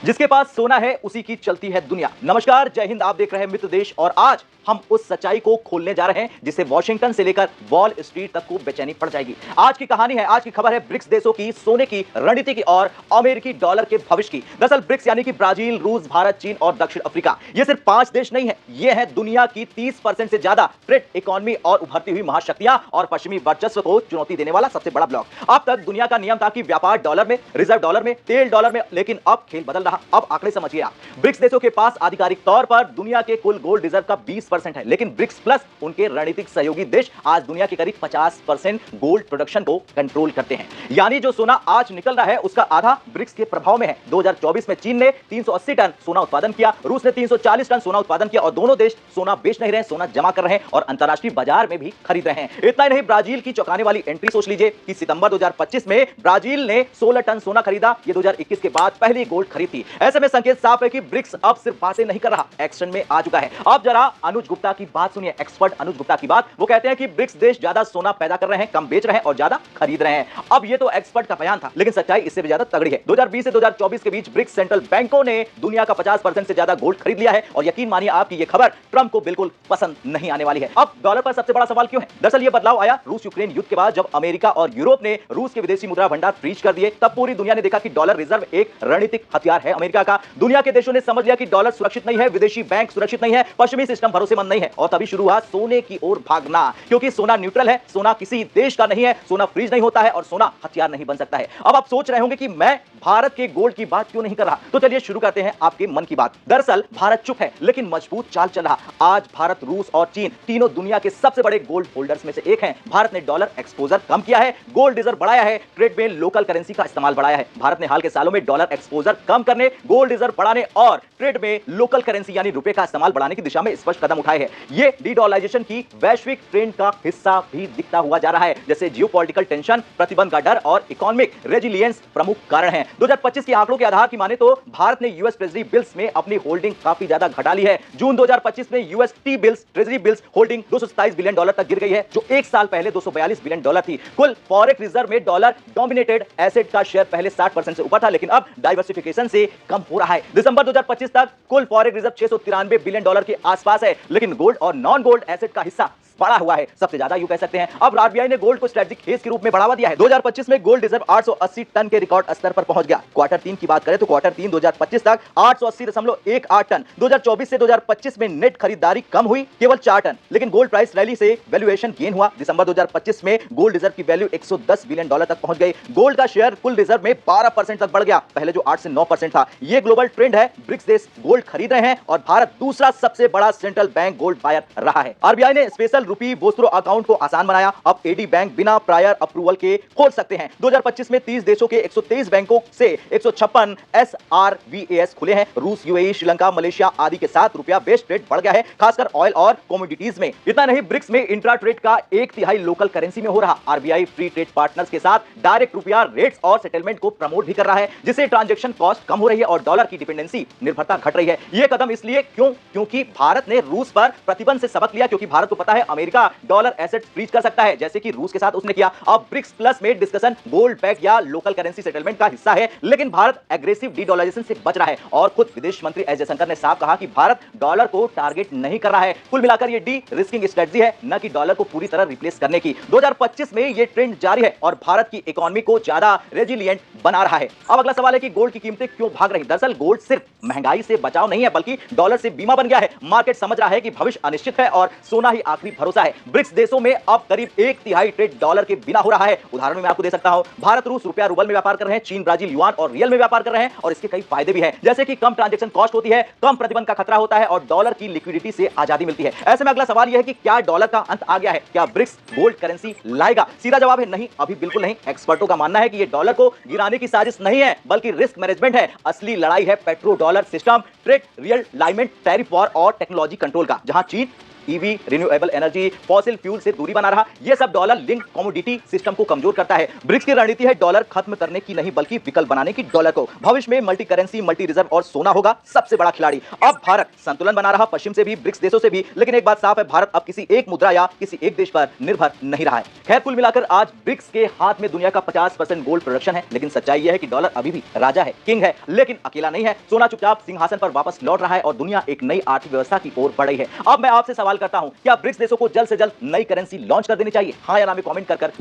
जिसके पास सोना है उसी की चलती है दुनिया। नमस्कार, जय हिंद। आप देख रहे हैं मित्र देश और आज हम उस सच्चाई को खोलने जा रहे हैं जिससे वॉशिंगटन से लेकर वॉल स्ट्रीट तक को बेचैनी पड़ जाएगी। आज की कहानी है, आज की खबर है ब्रिक्स देशों की सोने की रणनीति की और अमेरिकी डॉलर के भविष्य की। दरअसल ब्रिक्स यानी कि ब्राजील, रूस, भारत, चीन और दक्षिण अफ्रीका, ये सिर्फ 5 देश नहीं है, ये है दुनिया की 30% से ज्यादा ट्रेड इकोनॉमी और उभरती हुई महाशक्तियां और पश्चिमी वर्चस्व को चुनौती देने वाला सबसे बड़ा ब्लॉक। अब तक दुनिया का नियम था कि व्यापार डॉलर में, रिजर्व डॉलर में, तेल डॉलर में, लेकिन अब खेल बदल रहा। अब आंकड़े समझिए आप। ब्रिक्स देशों के पास आधिकारिक तौर पर दुनिया के कुल गोल्ड रिजर्व का 20% है, लेकिन ब्रिक्स प्लस उनके रणनीतिक सहयोगी देश आज दुनिया के करीब 50% गोल्ड प्रोडक्शन को कंट्रोल करते हैं। यानी जो सोना आज निकल रहा है उसका आधा ब्रिक्स के प्रभाव में है। 2024 में चीन ने 380 टन सोना उत्पादन किया, रूस ने 340 टन सोना उत्पादन किया और दोनों देश सोना बेच नहीं रहे, सोना जमा कर रहे हैं और अंतरराष्ट्रीय बाजार में भी खरीद रहे हैं। इतना ही नहीं, ब्राजील की चौंकाने वाली एंट्री सोच लीजिए कि सितंबर 2025 में ब्राजील ने 16 टन सोना खरीदा। ये 2021 के बाद पहली गोल्ड खरीद थी। ऐसे में संकेत साफ है कि ब्रिक्स अब सिर्फ बातें नहीं कर रहा, एक्शन में आ चुका है। अब जरा अनुज गुप्ता की बात सुनिए, एक्सपर्ट अनुज गुप्ता की बात। वो कहते हैं कि ब्रिक्स देश ज्यादा सोना पैदा कर रहे हैं, कम बेच रहे हैं और ज्यादा खरीद रहे हैं। अब ये तो एक्सपर्ट का बयान था, लेकिन सच्चाई इससे भी ज्यादा तगड़ी है। 2020 से 2024 के बीच ब्रिक्स सेंट्रल बैंकों ने दुनिया का 50% से ज्यादा गोल्ड खरीद लिया है और यकीन मानिए आपकी ये खबर ट्रंप को बिल्कुल पसंद नहीं आने वाली है। अब डॉलर पर सबसे बड़ा सवाल क्यों है? दरअसल ये बदलाव आया रूस यूक्रेन युद्ध के बाद, जब अमेरिका और यूरोप ने रूस के विदेशी मुद्रा भंडार फ्रीज कर दिए। तब पूरी दुनिया ने देखा कि डॉलर रिजर्व एक रणनीतिक हथियार है अमेरिका का। दुनिया के देशों ने समझ लिया कि डॉलर सुरक्षित नहीं है, विदेशी बैंक सुरक्षित नहीं है, पश्चिमी सिस्टम भरोसेमंद नहीं है और तभी शुरू हुआ सोने की ओर भागना। क्योंकि सोना न्यूट्रल है, सोना किसी देश का नहीं है, सोना फ्रीज नहीं होता है और सोना हथियार नहीं बन सकता है। अब आप सोच रहे होंगे कि मैं भारत के गोल्ड की बात क्यों नहीं कर रहा, तो चलिए शुरू करते हैं आपके मन की बात। दरअसल भारत चुप है लेकिन मजबूत चाल चल रहा। आज भारत, रूस और चीन तीनों दुनिया के सबसे बड़े गोल्ड होल्डर्स में से एक हैं। भारत ने डॉलर एक्सपोजर कम किया है, गोल्ड रिजर्व बढ़ाया है, ट्रेड में लोकल करेंसी का इस्तेमाल बढ़ाया है। भारत ने हाल के सालों में डॉलर एक्सपोजर कम करने, गोल्ड रिजर्व बढ़ाने और ट्रेड में लोकल करेंसी यानी रुपए का इस्तेमाल बढ़ाने की दिशा में स्पष्ट कदम उठाए हैं। ये डीडॉलराइजेशन की वैश्विक ट्रेंड का हिस्सा भी दिखता हुआ जा रहा है। जैसे जियोपॉलिटिकल टेंशन, प्रतिबंध का डर और इकोनॉमिक रेजिलियंस प्रमुख कारण हैं। 2025 के आंकड़ों के आधार की माने तो भारत ने यूएस ट्रेजरी बिल्स में अपनी होल्डिंग काफी ज्यादा घटा ली है। जून 2025 में US T bills, treasury bills holding $227 billion तक गिर गई है, जो एक साल पहले $242 बिलियन थी। कुल फॉरेक्स रिजर्व में डॉलर डोमिनेटेड एसेट का शेयर पहले 60% से ऊपर था, लेकिन अब डाइवर्सिफिकेशन से कम हो रहा है। दिसंबर 2025 तक कुल फॉरेक्स रिजर्व $693 बिलियन के आसपास है, लेकिन गोल्ड और नॉन गोल्ड एसेट का हिस्सा बढ़ा हुआ है, सबसे ज्यादा यूं कह सकते हैं। अब आरबीआई ने गोल्ड को स्ट्रेटेजिक हेज के रूप में बढ़ावा दिया है। 2025 में गोल्ड रिजर्व 880 टन के रिकॉर्ड स्तर पर पहुंच गया। क्वार्टर 3 की बात करें तो क्वार्टर 3 2025 तक 880.18 टन। 2024 से 2025 में नेट खरीदारी कम हुई, केवल 4 टन, लेकिन गोल्ड प्राइस रैली से वैल्यूएशन गेन हुआ। दिसंबर 2025 में गोल्ड रिजर्व की वैल्यू $110 बिलियन तक पहुंच गई। गोल्ड का शेयर कुल रिजर्व में 12% तक बढ़ गया, पहले जो 8 से 9% था। यह ग्लोबल ट्रेंड है। ब्रिक्स देश गोल्ड खरीद रहे हैं और भारत दूसरा सबसे बड़ा सेंट्रल बैंक गोल्ड बायर रहा है। आरबीआई ने स्पेशल रुपी बोस्ट्रो अकाउंट को आसान बनाया। अब एडी बैंक बिना प्रायर अप्रूवल के खोल सकते हैं। 2025 में 30 देशों के 123 बैंकों से 156 एसआरवीएस खुले हैं। रूस, यूएई, श्रीलंका, मलेशिया आदि के साथ रुपया बेस्ड ट्रेड बढ़ गया है, खासकर ऑयल और कमोडिटीज में। इतना नहीं, ब्रिक्स में इंट्रा ट्रेड का 1/3 लोकल करेंसी में हो रहा। आरबीआई फ्री ट्रेड पार्टनर्स के साथ डायरेक्ट रुपया रेट्स और सेटलमेंट को प्रमोट भी कर रहा है, जिससे ट्रांजैक्शन कॉस्ट कम हो रही है और डॉलर की डिपेंडेंसी, निर्भरता घट रही है। यह कदम इसलिए क्योंकि भारत ने रूस पर प्रतिबंध से सबक लिया, क्योंकि भारत को पता है अमेरिका डॉलर एसेट्स फ्रीज कर सकता है, जैसे कि रूस के साथ उसने किया। अब ब्रिक्स प्लस में डिस्कशन गोल्ड बैक या लोकल करेंसी सेटलमेंट का हिस्सा है, लेकिन भारत एग्रेसिव डीडॉलराइजेशन से बच रहा है और खुद विदेश मंत्री एस जयशंकर ने साफ कहा कि भारत डॉलर को टारगेट नहीं कर रहा है। कुल मिलाकर ये डी रिस्किंग स्ट्रेटजी है, न कि डॉलर को पूरी तरह रिप्लेस करने की। 2025 में ये ट्रेंड जारी है और भारत की इकोनॉमी को ज्यादा रेजिलिएंट बना रहा है। अब अगला सवाल है कि गोल्ड की कीमतें क्यों भाग रही? दरअसल गोल्ड सिर्फ महंगाई से बचाव नहीं है, बल्कि डॉलर से बीमा बन गया है। मार्केट समझ रहा है कि भविष्य अनिश्चित है और सोना ही आखिरी भरोसा है। ब्रिक्स देशों में अब करीब 1/3 ट्रेड डॉलर के बिना हो रहा है। उदाहरण मैं आपको दे सकता हूं, भारत, रूस रुपया रूबल में व्यापार कर रहे हैं, चीन, ब्राजील युआन और रियल में व्यापार कर रहे हैं और इसके कई फायदे भी हैं, जैसे कि कम ट्रांजैक्शन कॉस्ट होती है, कम प्रतिबंध का खतरा होता है और डॉलर की लिक्विडिटी से आजादी मिलती है। ऐसे में अगला सवाल यह है कि क्या डॉलर का अंत आ गया है? क्या ब्रिक्स गोल्ड करेंसी लाएगा? सीधा जवाब है नहीं, अभी बिल्कुल नहीं। एक्सपर्टों का मानना है कि यह डॉलर को गिराने की साजिश नहीं है, बल्कि रिस्क मैनेजमेंट है। असली लड़ाई है petro dollar system, trade realignment, tariff war और टेक्नोलॉजी कंट्रोल का, जहां चीन EV, renewable energy, fossil fuel से दूरी बना रहा। यह सब डॉलर लिंक कमोडिटी सिस्टम को कमजोर करता है। ब्रिक्स की रणनीति है डॉलर खत्म करने की नहीं बल्कि विकल्प बनाने की डॉलर को। भविष्य में मल्टी करेंसी, मल्टी रिजर्व और सोना होगा सबसे बड़ा खिलाड़ी। अब भारत संतुलन बना रहा, पश्चिम से भी, ब्रिक्स देशों से भी, लेकिन एक बात साफ है, भारत अब किसी एक मुद्रा या किसी एक देश पर निर्भर नहीं रहा है। खैर, कुल मिलाकर आज ब्रिक्स के हाथ में दुनिया का 50% गोल्ड प्रोडक्शन है, लेकिन सच्चाई यह है कि डॉलर अभी भी राजा है, किंग है, लेकिन अकेला नहीं है। सोना चुपचाप सिंहासन पर वापस लौट रहा है और दुनिया एक नई आर्थिक व्यवस्था की ओर बढ़ रही है। अब मैं आपसे सवाल करता हूं, क्या ब्रिक्स देशों को जल्द से जल्द नई करेंसी लॉन्च कर देनी चाहिए? हां या ना में कमेंट कर